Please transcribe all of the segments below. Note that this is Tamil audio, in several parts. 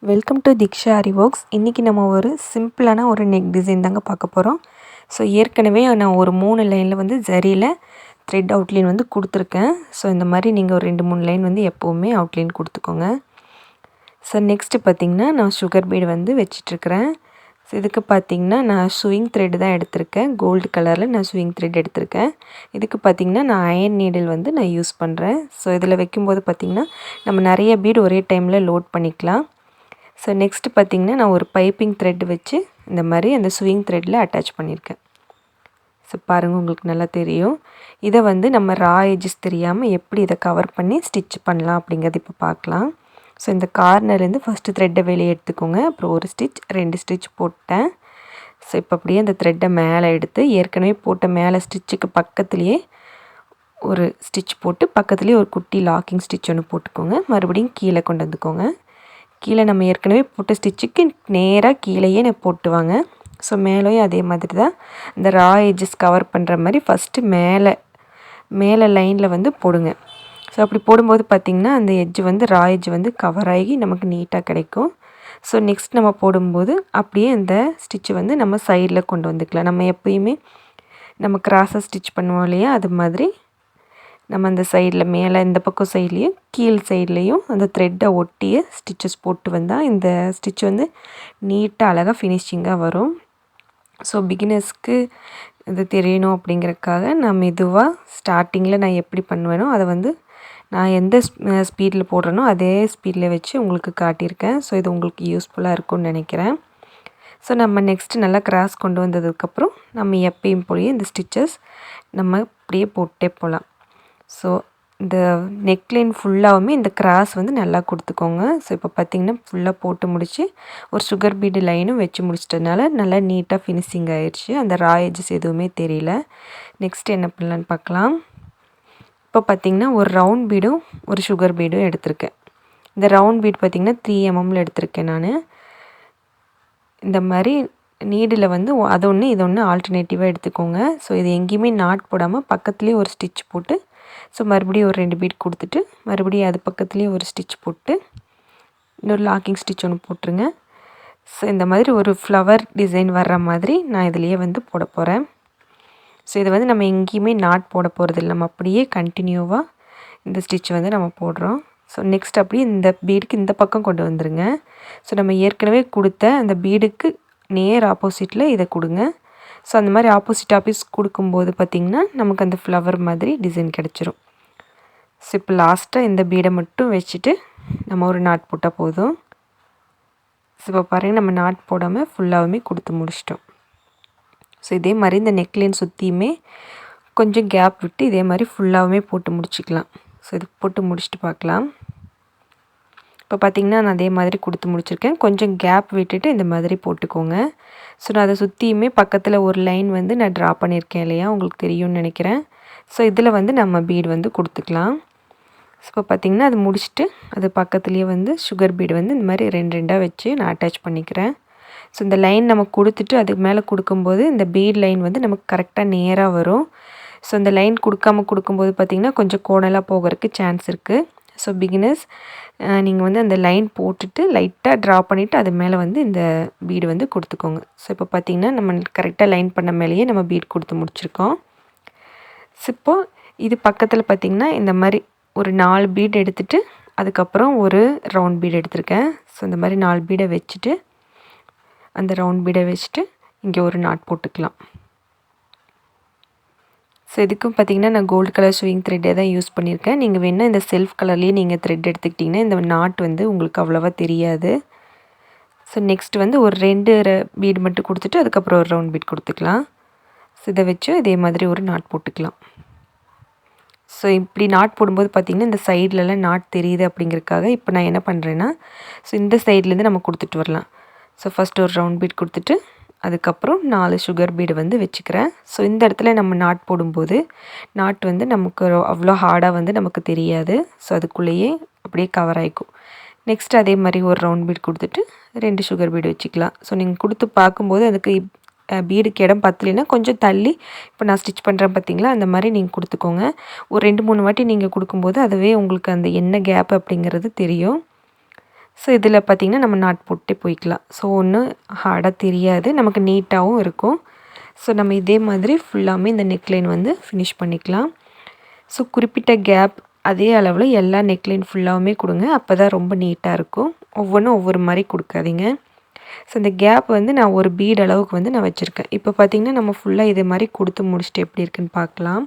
Welcome to Diksha aari works. இன்றைக்கி நம்ம ஒரு சிம்பிளான ஒரு நெக் டிசைன் தாங்க பார்க்க போகிறோம். ஸோ ஏற்கனவே நான் ஒரு 3 லைனில் வந்து ஜரியில் த்ரெட் அவுட்லைன் வந்து கொடுத்துருக்கேன். ஸோ இந்த மாதிரி நீங்கள் ஒரு 2-3 லைன் வந்து எப்போவுமே அவுட்லைன் கொடுத்துக்கோங்க. ஸோ நெக்ஸ்ட்டு பார்த்திங்கன்னா நான் சுகர் பீடு வந்து வச்சிட்ருக்கிறேன். ஸோ இதுக்கு பார்த்திங்கன்னா நான் ஸ்விங் த்ரெட் தான் எடுத்திருக்கேன். கோல்டு கலரில் நான் ஸ்விங் த்ரெட் எடுத்திருக்கேன். இதுக்கு பார்த்திங்கன்னா நான் அயன் நீடில் வந்து நான் யூஸ் பண்ணுறேன். ஸோ இதில் வைக்கும்போது பார்த்திங்கன்னா நம்ம நிறைய பீடு ஒரே டைமில் லோட் பண்ணிக்கலாம். ஸோ நெக்ஸ்ட்டு பார்த்திங்கன்னா நான் ஒரு பைப்பிங் த்ரெட் வச்சு இந்த மாதிரி அந்த ஸ்விங் த்ரெட்டில் அட்டாச் பண்ணியிருக்கேன். ஸோ பாருங்கள், உங்களுக்கு நல்லா தெரியும். இதை வந்து நம்ம ரா எட்ஜஸ் தெரியாமல் எப்படி இதை கவர் பண்ணி ஸ்டிச் பண்ணலாம் அப்படிங்கிறது இப்போ பார்க்கலாம். ஸோ இந்த கார்னர்லேருந்து ஃபஸ்ட்டு த்ரெட்டை வெளியே எடுத்துக்கோங்க. அப்புறம் ஒரு ஸ்டிச் 2 ஸ்டிச் போட்டேன். ஸோ இப்போ அப்படியே அந்த த்ரெட்டை மேலே எடுத்து ஏற்கனவே போட்ட மேலே ஸ்டிச்சுக்கு பக்கத்துலேயே ஒரு ஸ்டிச் போட்டு பக்கத்துலேயே ஒரு குட்டி லாக்கிங் ஸ்டிச் ஒன்று போட்டுக்கோங்க. மறுபடியும் கீழே கொண்டு வந்துக்கோங்க. கீழே நம்ம ஏற்கனவே போட்ட ஸ்டிச்சுக்கு நேராக கீழேயே போட்டுவாங்க. ஸோ மேலேயும் அதே மாதிரி தான் இந்த ரா எட்ஜஸ் கவர் பண்ணுற மாதிரி ஃபஸ்ட்டு மேலே லைனில் வந்து போடுங்க. ஸோ அப்படி போடும்போது பார்த்திங்கன்னா அந்த எட்ஜ் வந்து ரா எட்ஜ் வந்து கவர் ஆகி நமக்கு நீட்டாக கிடைக்கும். ஸோ நெக்ஸ்ட் நம்ம போடும்போது அப்படியே அந்த ஸ்டிச்சு வந்து நம்ம சைடில் கொண்டு வந்துக்கலாம். நம்ம எப்பயுமே நம்ம கிராஸாக ஸ்டிச் பண்ணுவோம் இல்லையா, அது மாதிரி நம்ம அந்த சைடில் மேலே இந்த பக்கம் சைட்லேயும் கீழ் சைட்லேயும் அந்த த்ரெட்டை ஒட்டிய ஸ்டிச்சஸ் போட்டு வந்தால் இந்த ஸ்டிச் வந்து நீட்டாக அழகாக ஃபினிஷிங்காக வரும். ஸோ பிகினர்ஸ்க்கு இது தெரியணும் அப்படிங்கிறதுக்காக நான் மெதுவாக ஸ்டார்டிங்கில் நான் எப்படி பண்ணுவேனோ அதை வந்து நான் எந்த ஸ்பீடில் போடுறேனோ அதே ஸ்பீடில் வச்சு உங்களுக்கு காட்டியிருக்கேன். ஸோ இது உங்களுக்கு யூஸ்ஃபுல்லாக இருக்கும்னு நினைக்கிறேன். ஸோ நம்ம நெக்ஸ்ட்டு நல்லா கிராஸ் கொண்டு வந்ததுக்கப்புறம் நம்ம எப்பயும் போய் இந்த ஸ்டிச்சஸ் நம்ம அப்படியே போட்டே போகலாம். ஸோ இந்த நெக்லைன் ஃபுல்லாகவுமே இந்த கிராஸ் வந்து நல்லா கொடுத்துக்கோங்க. ஸோ இப்போ பார்த்திங்கன்னா ஃபுல்லாக போட்டு முடித்து ஒரு சுகர் பீடு லைனும் வச்சு முடிச்சிட்டதுனால நல்லா நீட்டாக ஃபினிஷிங் ஆயிடுச்சு. அந்த ரா எட்ஜஸ் எதுவுமே தெரியல. நெக்ஸ்ட்டு என்ன பண்ணலான்னு பார்க்கலாம். இப்போ பார்த்திங்கன்னா ஒரு ரவுண்ட் பீடும் ஒரு சுகர் பீடும் எடுத்திருக்கேன். இந்த ரவுண்ட் பீட் பார்த்திங்கன்னா 3 mmல எடுத்திருக்கேன் நான். இந்த மாதிரி நீடில் வந்து அது ஒன்று இது ஒன்று ஆல்டர்னேட்டிவாக எடுத்துக்கோங்க. ஸோ இது எங்கேயுமே நாட் போடாமல் பக்கத்துலேயே ஒரு ஸ்டிச் போட்டு ஸோ மறுபடியும் ஒரு 2 பீட் கொடுத்துட்டு மறுபடியும் அது பக்கத்துலேயே ஒரு ஸ்டிச் போட்டு இன்னொரு லாக்கிங் ஸ்டிச் ஒன்று போட்டுருங்க. ஸோ இந்த மாதிரி ஒரு ஃப்ளவர் டிசைன் வர்ற மாதிரி நான் இதுலேயே வந்து போட போகிறேன். ஸோ இது வந்து நம்ம எங்கேயுமே நாட் போட போகிறதில்ல, நம்ம அப்படியே கண்டினியூவாக இந்த ஸ்டிச் வந்து நம்ம போடுறோம். ஸோ நெக்ஸ்ட் அப்படியே இந்த பீடுக்கு இந்த பக்கம் கொண்டு வந்துடுங்க. ஸோ நம்ம ஏற்கனவே கொடுத்த அந்த பீடுக்கு நேர் ஆப்போசிட்டில் இதை கொடுங்க. ஸோ அந்த மாதிரி ஆப்போசிட் கொடுக்கும்போது பார்த்திங்கன்னா நமக்கு அந்த ஃப்ளவர் மாதிரி டிசைன் கிடச்சிரும். ஸோ இப்போ லாஸ்ட்டாக இந்த பீடை மட்டும் வச்சுட்டு நம்ம ஒரு நாட் போட்டால் போதும். ஸோ இப்போ பாருங்கள், நம்ம நாட் போடாமல் ஃபுல்லாகவுமே கொடுத்து முடிச்சிட்டோம். ஸோ இதே மாதிரி இந்த நெக்லைன் சுற்றியுமே கொஞ்சம் கேப் விட்டு இதே மாதிரி ஃபுல்லாகவுமே போட்டு முடிச்சிக்கலாம். ஸோ இது போட்டு முடிச்சுட்டு பார்க்கலாம். இப்போ பார்த்திங்கன்னா நான் அதே மாதிரி கொடுத்து முடிச்சிருக்கேன். கொஞ்சம் கேப் விட்டுட்டு இந்த மாதிரி போட்டுக்கோங்க. ஸோ நான் அதை சுற்றியுமே பக்கத்தில் ஒரு லைன் வந்து நான் ட்ரா பண்ணியிருக்கேன் இல்லையா, உங்களுக்கு தெரியும்னு நினைக்கிறேன். ஸோ இதில் வந்து நம்ம பீடு வந்து கொடுத்துக்கலாம். ஸோ இப்போ பார்த்திங்கன்னா அது முடிச்சுட்டு அது பக்கத்துலேயே வந்து சுகர் பீடு வந்து இந்த மாதிரி 2 வச்சு நான் அட்டாச் பண்ணிக்கிறேன். ஸோ இந்த லைன் நம்ம கொடுத்துட்டு அதுக்கு மேலே கொடுக்கும்போது இந்த பீட் லைன் வந்து நமக்கு கரெக்டாக நேராக வரும். ஸோ இந்த லைன் கொடுக்கும்போது பார்த்திங்கன்னா கொஞ்சம் கோணலாக போகிறதுக்கு சான்ஸ் இருக்குது. ஸோ பிகினர்ஸ் நீங்கள் வந்து அந்த லைன் போட்டுட்டு லைட்டாக ட்ரா பண்ணிவிட்டு அது மேலே வந்து இந்த பீடு வந்து கொடுத்துக்கோங்க. ஸோ இப்போ பார்த்திங்கன்னா நம்ம கரெக்டாக லைன் பண்ண மேலேயே நம்ம பீட் கொடுத்து முடிச்சிருக்கோம். ஸோ இப்போது இது பக்கத்தில் பார்த்திங்கன்னா இந்த மாதிரி ஒரு 4 பீட் எடுத்துகிட்டு அதுக்கப்புறம் ஒரு ரவுண்ட் பீடு எடுத்திருக்கேன். ஸோ இந்த மாதிரி 4 பீடை வச்சுட்டு அந்த ரவுண்ட் பீடை வச்சுட்டு இங்கே ஒரு நாட் போட்டுக்கலாம். ஸோ இதுக்கும் பார்த்திங்கன்னா நான் கோல்டு கலர் ஸ்விங் த்ரெட்டே தான் யூஸ் பண்ணியிருக்கேன். நீங்கள் வேணால் இந்த செல்ஃப் கலர்லேயே நீங்கள் த்ரெட் எடுத்துக்கிட்டிங்கன்னா இந்த நாட் வந்து உங்களுக்கு அவ்வளோவா தெரியாது. ஸோ நெக்ஸ்ட் வந்து ஒரு 2 பீடு மட்டும் கொடுத்துட்டு அதுக்கப்புறம் ஒரு ரவுண்ட் பீட் கொடுத்துக்கலாம். ஸோ இதை வச்சு இதே மாதிரி ஒரு நாட் போட்டுக்கலாம். ஸோ இப்படி நாட் போடும்போது பார்த்திங்கன்னா இந்த சைட்லலாம் நாட் தெரியுது அப்படிங்கிறதுக்காக இப்போ நான் என்ன பண்ணுறேன்னா, ஸோ இந்த சைட்லேருந்து நம்ம கொடுத்துட்டு வரலாம். ஸோ ஃபஸ்ட்டு ஒரு ரவுண்ட் பீட் கொடுத்துட்டு அதுக்கப்புறம் 4 சுகர் பீடு வந்து வச்சுக்கிறேன். ஸோ இந்த இடத்துல நம்ம நாட் போடும்போது நாட் வந்து நமக்கு அவ்வளோ ஹார்டாக வந்து நமக்கு தெரியாது. ஸோ அதுக்குள்ளேயே அப்படியே கவர் ஆகிக்கும். நெக்ஸ்ட் அதே மாதிரி ஒரு ரவுண்ட் பீட் கொடுத்துட்டு 2 சுகர் பீடு வச்சுக்கலாம். ஸோ நீங்கள் கொடுத்து பார்க்கும்போது அதுக்கு பீடுக்கு இடம் பத்தலைன்னா கொஞ்சம் தள்ளி இப்போ நான் ஸ்டிச் பண்ணுறேன் பார்த்திங்களா, அந்த மாதிரி நீங்கள் கொடுத்துக்கோங்க. ஒரு 2-3 வாட்டி நீங்கள் கொடுக்கும்போது அதுவே உங்களுக்கு அந்த என்ன கேப் அப்படிங்கிறது தெரியும். ஸோ இதில் பார்த்திங்கன்னா நம்ம நாட் போட்டே போய்க்கலாம். ஸோ ஒன்றும் ஹார்டாக தெரியாது, நமக்கு நீட்டாகவும் இருக்கும். ஸோ நம்ம இதே மாதிரி ஃபுல்லாமே இந்த நெக்லைன் வந்து ஃபினிஷ் பண்ணிக்கலாம். ஸோ குறிப்பிட்ட கேப் அதே அளவில் எல்லா நெக்லைன் ஃபுல்லாகவுமே கொடுங்க. அப்போ தான் ரொம்ப நீட்டாக இருக்கும். ஒவ்வொன்றும் ஒவ்வொரு மாதிரி கொடுக்காதீங்க. ஸோ இந்த கேப் வந்து நான் ஒரு பீட் அளவுக்கு வந்து நான் வச்சுருக்கேன். இப்போ பார்த்திங்கன்னா நம்ம ஃபுல்லாக இதே மாதிரி கொடுத்து முடிச்சுட்டு எப்படி இருக்குன்னு பார்க்கலாம்.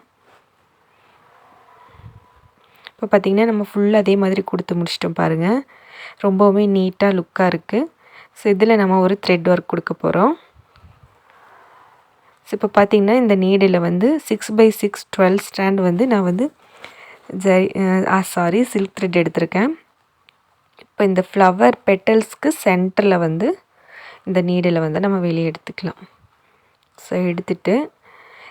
இப்போ பார்த்திங்கன்னா நம்ம ஃபுல்லாக அதே மாதிரி கொடுத்து முடிச்சிட்டோம் பாருங்கள். ரொம்பவுமே நீட்டாக லுக்காக இருக்குது. ஸோ இதில் நம்ம ஒரு த்ரெட் ஒர்க் கொடுக்க போகிறோம். ஸோ இப்போ பார்த்திங்கன்னா இந்த நீடில் வந்து 6x6 12 ஸ்டாண்ட் வந்து நான் வந்து சில்க் த்ரெட் எடுத்திருக்கேன். இப்போ இந்த ஃப்ளவர் பெட்டல்ஸ்க்கு சென்டரில் வந்து இந்த நீடில் வந்து நம்ம வெளியே எடுத்துக்கலாம். ஸோ எடுத்துகிட்டு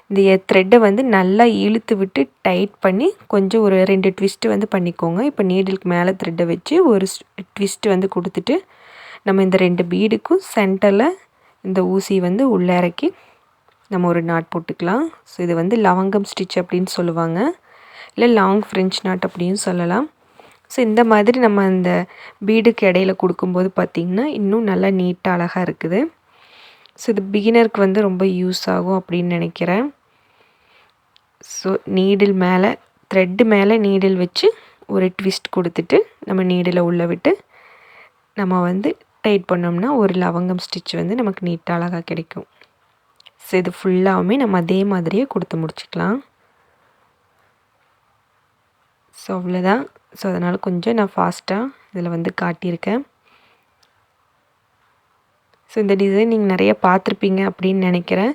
இந்த த்ரெட்டை வந்து நல்லா இழுத்து விட்டு டைட் பண்ணி கொஞ்சம் ஒரு 2 ட்விஸ்ட்டு வந்து பண்ணிக்கோங்க. இப்போ நீடிலுக்கு மேலே த்ரெட்டை வச்சு ஒரு ட்விஸ்ட்டு வந்து கொடுத்துட்டு நம்ம இந்த 2 பீடுக்கும் சென்டரில் இந்த ஊசி வந்து உள்ளே இறக்கி நம்ம ஒரு நாட் போட்டுக்கலாம். ஸோ இது வந்து லவங்கம் ஸ்டிச் அப்படின்னு சொல்லுவாங்க, இல்லை லாங் ஃப்ரெஞ்ச் நாட் அப்படின்னு சொல்லலாம். ஸோ இந்த மாதிரி நம்ம அந்த பீடுக்கு இடையில கொடுக்கும்போது பார்த்திங்கன்னா இன்னும் நல்லா நீட்டாக அழகாக இருக்குது. ஸோ இது பிகினருக்கு வந்து ரொம்ப யூஸ் ஆகும் அப்படின்னு நினைக்கிறேன். ஸோ நீடில் மேலே த்ரெட்டு மேலே நீடில் வச்சு ஒரு ட்விஸ்ட் கொடுத்துட்டு நம்ம நீடில் உள்ளே விட்டு நம்ம வந்து டைட் பண்ணோம்னா ஒரு லவங்கம் ஸ்டிச் வந்து நமக்கு நீட்டாக அழகாக கிடைக்கும். ஸோ இது ஃபுல்லாகவுமே நம்ம அதே மாதிரியே கொடுத்து முடிச்சுக்கலாம். ஸோ அவ்வளோதான். ஸோ அதனால் கொஞ்சம் நான் ஃபாஸ்ட்டாக இதில் வந்து காட்டியிருக்கேன். ஸோ இந்த டிசைன் நீங்கள் நிறைய பார்த்துருப்பீங்க அப்படின்னு நினைக்கிறேன்.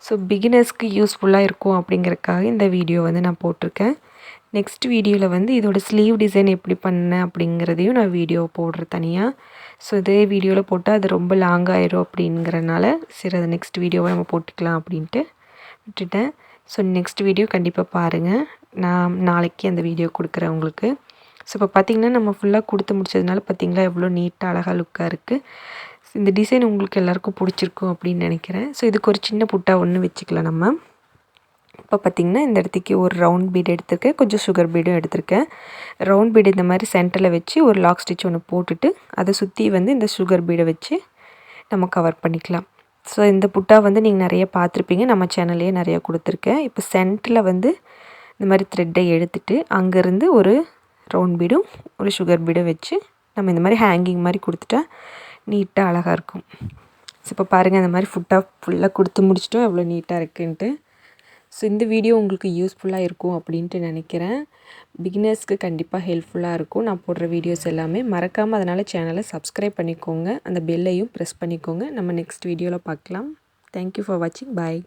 ஸோ பிகினர்ஸ்க்கு யூஸ்ஃபுல்லாக இருக்கும் அப்படிங்கிறதுக்காக இந்த வீடியோ வந்து நான் போட்டிருக்கேன். நெக்ஸ்ட் வீடியோவில் வந்து இதோட ஸ்லீவ் டிசைன் எப்படி பண்ணேன் அப்படிங்கிறதையும் நான் வீடியோ போடுறேன் தனியாக. ஸோ இதே வீடியோவில் போட்டால் அது ரொம்ப லாங் ஆயிரும் அப்படிங்கிறனால சரி அதை நெக்ஸ்ட் வீடியோவை நம்ம போட்டுக்கலாம் அப்படின்ட்டு விட்டுட்டேன். ஸோ நெக்ஸ்ட் வீடியோ கண்டிப்பாக பாருங்கள். நான் நாளைக்கு அந்த வீடியோ கொடுக்குறேன் உங்களுக்கு. ஸோ இப்போ பார்த்திங்கன்னா நம்ம ஃபுல்லாக கொடுத்து முடிச்சதுனால பார்த்திங்களா எவ்வளோ நீட்டாக அழகாக லுக்காக இருக்குது. இந்த டிசைன் உங்களுக்கு எல்லாருக்கும் பிடிச்சிருக்கும் அப்படின்னு நினைக்கிறேன். ஸோ இதுக்கு ஒரு சின்ன புட்டா ஒன்று வச்சுக்கலாம் நம்ம. இப்போ பார்த்திங்கன்னா இந்த இடத்துக்கு ஒரு ரவுண்ட் பீடு எடுத்திருக்கேன், கொஞ்சம் சுகர் பீடும் எடுத்திருக்கேன். ரவுண்ட் பீடு இந்த மாதிரி சென்டரில் வச்சு ஒரு லாக் ஸ்டிச் ஒன்று போட்டுட்டு அதை சுற்றி வந்து இந்த சுகர் பீடை வச்சு நம்ம கவர் பண்ணிக்கலாம். ஸோ இந்த புட்டா வந்து நீங்கள் நிறைய பார்த்துருப்பீங்க, நம்ம சேனல்லையே நிறையா கொடுத்துருக்கேன். இப்போ சென்டரில் வந்து இந்த மாதிரி த்ரெட்டை எடுத்துகிட்டு அங்கேருந்து ஒரு ரவுண்ட் பீடும் ஒரு சுகர் பீடும் வச்சு நம்ம இந்த மாதிரி ஹேங்கிங் மாதிரி கொடுத்துட்டா நீட்டாக அழகாக இருக்கும். ஸோ இப்போ பாருங்கள் இந்த மாதிரி ஃபுல்லாக கொடுத்து முடிச்சிட்டோம் எவ்வளோ நீட்டாக இருக்குன்ட்டு. ஸோ இந்த வீடியோ உங்களுக்கு யூஸ்ஃபுல்லாக இருக்கும் அப்படின்ட்டு நினைக்கிறேன். பிகினர்ஸ்க்கு கண்டிப்பாக ஹெல்ப்ஃபுல்லாக இருக்கும் நான் போடுற வீடியோஸ் எல்லாமே. மறக்காமல் அதனால் சேனலை சப்ஸ்கிரைப் பண்ணிக்கோங்க, அந்த பெல்லையும் ப்ரெஸ் பண்ணிக்கோங்க. நம்ம நெக்ஸ்ட் வீடியோவில் பார்க்கலாம். தேங்க்யூ ஃபார் வாட்சிங். பாய்.